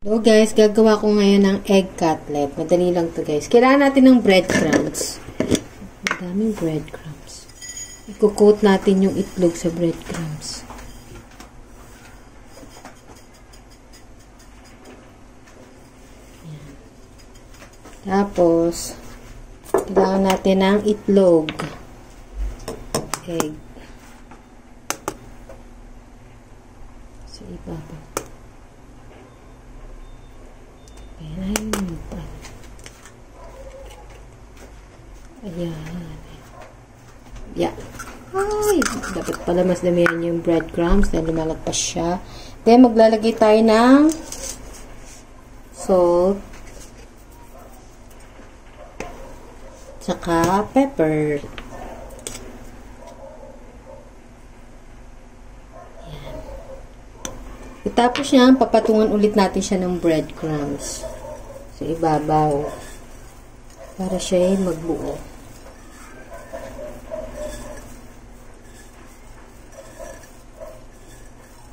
So guys, gagawa ko ngayon ng egg cutlet. Madali lang to guys. Kailangan natin ng breadcrumbs. Madaming breadcrumbs. Iko-coat natin yung itlog sa breadcrumbs. Yan. Tapos, kailangan natin ng itlog. Egg. Sa ibabaw. Ayan. Yeah. Ay, dapat pala mas damihan yung breadcrumbs dahil lumalagpas siya. Then, maglalagay tayo ng salt tsaka pepper. Ayan. Itapos niya, papatungan ulit natin siya ng breadcrumbs sa ibabaw para siya ay magbuo.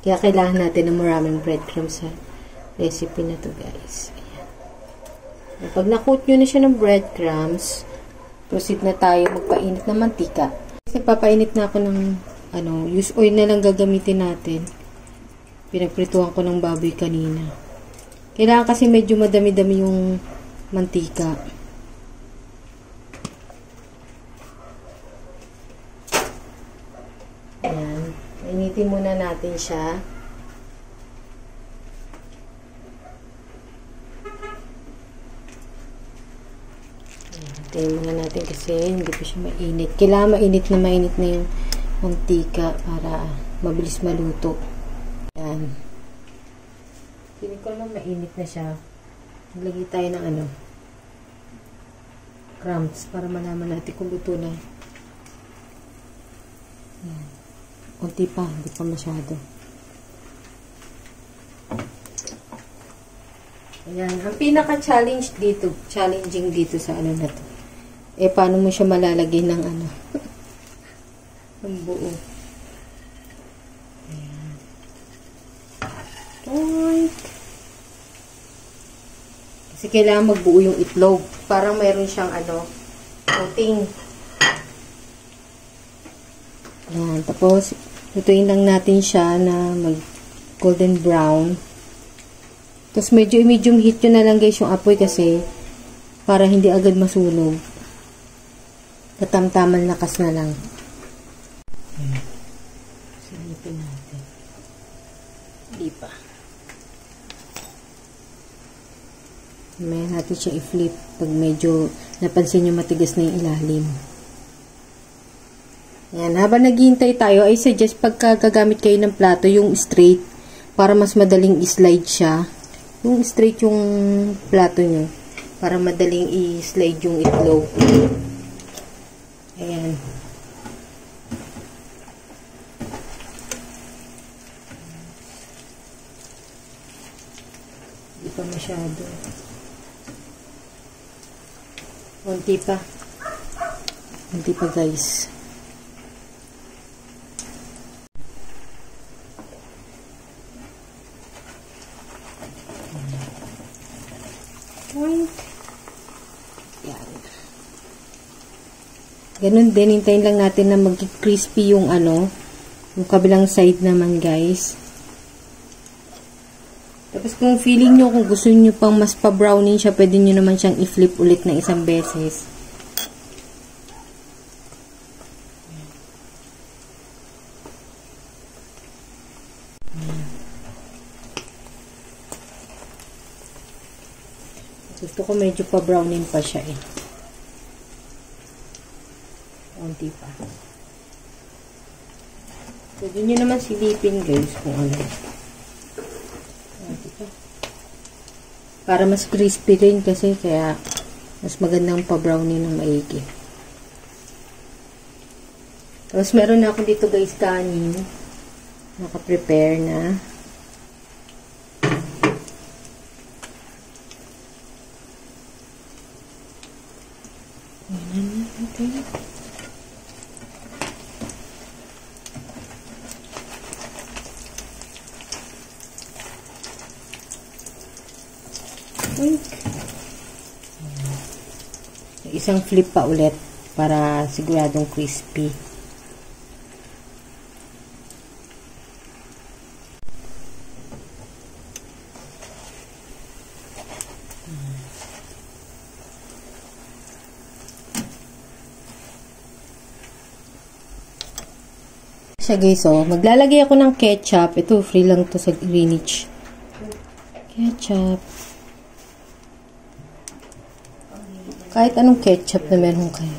Kaya kailangan natin ng maraming breadcrumbs sa recipe na to guys. Ayan. Pag na-coat nyo na siya ng breadcrumbs, proceed na tayo magpainit ng mantika. Kasi papainit na ako ng use oil na lang gagamitin natin. Pinagprituhan ko ng baboy kanina. Kailangan kasi medyo madami-dami yung mantika. Ayan. Initin muna natin siya. Initin muna natin kasi hindi pa siya mainit. Kailangan mainit na yung mantika para mabilis maluto. Ayan. Pili ko naman mainit na siya. Maglagay tayo ng crumbs para malaman natin kung luto na. Ayan. Kunti pa, hindi pa masyado. Ayan. Ang challenging dito sa na to. Paano mo siya malalagay ng ng buo. Ayan. Point. Kasi kailangan magbuo yung itlog. Parang mayroon siyang coating. Ayan. Tapos, lutuin lang natin siya na mag golden brown. Tapos, medium heat yun na lang guys yung apoy kasi para hindi agad masunog. Katamtaman lakas na lang. Ayan. Silipin natin. Hindi pa. May natin siya i-flip pag medyo napansin nyo matigas na yung ilalim. Ayan, habang naghihintay tayo, ay suggest pagka gagamit kayo ng plato, yung straight, para mas madaling i-slide siya. Yung straight yung plato nyo, para madaling i-slide yung itlog. Ayan. Hindi pa masyado. Kunti pa. Kunti pa guys. Yan. Ganun din, hintayin lang natin na mag-crispy yung yung kabilang side naman guys. Tapos kung feeling nyo, kung gusto nyo pang mas pa-browning siya, pwede nyo naman siyang i-flip ulit na isang beses. Gusto ko medyo pa-browning pa siya Kunti pa. Pwede nyo naman silipin guys kung Kunti pa. Para mas crispy rin kasi kaya mas magandang pa-browning ng maigi. Tapos meron na ako dito guys kanin. Naka-prepare na. Isang flip pa ulit para siguradong crispy. Siya guys, maglalagay ako ng ketchup. Ito, free lang to sa Greenwich. Ketchup. Kahit anong ketchup na meron kayo.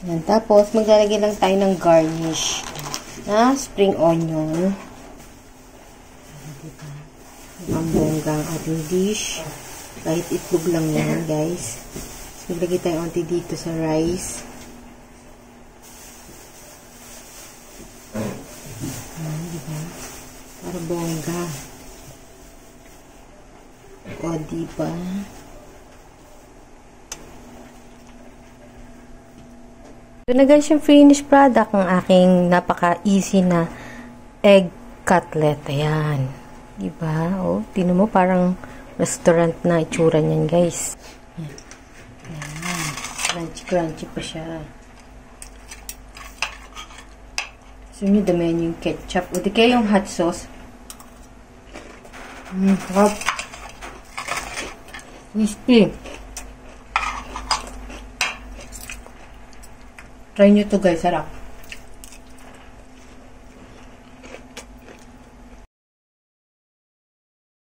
Yan. Tapos, maglalagay lang tayo ng garnish na spring onion. Ang bonggang ating dish. Kahit itlog lang yan, guys. Maglagay tayo onti dito sa rice. Diba? Para bongga. O, diba? Ito na guys yung finished product ng aking napaka-easy na egg cutlet. Ayan. Diba? O, tinan mo parang restaurant na itsura niyan, guys. Ayan. Crunchy-crunchy pa siya. Gusto nyo damayan yung ketchup. O di kaya yung hot sauce. Sarap. Crispy. Try nyo to, guys. Sarap.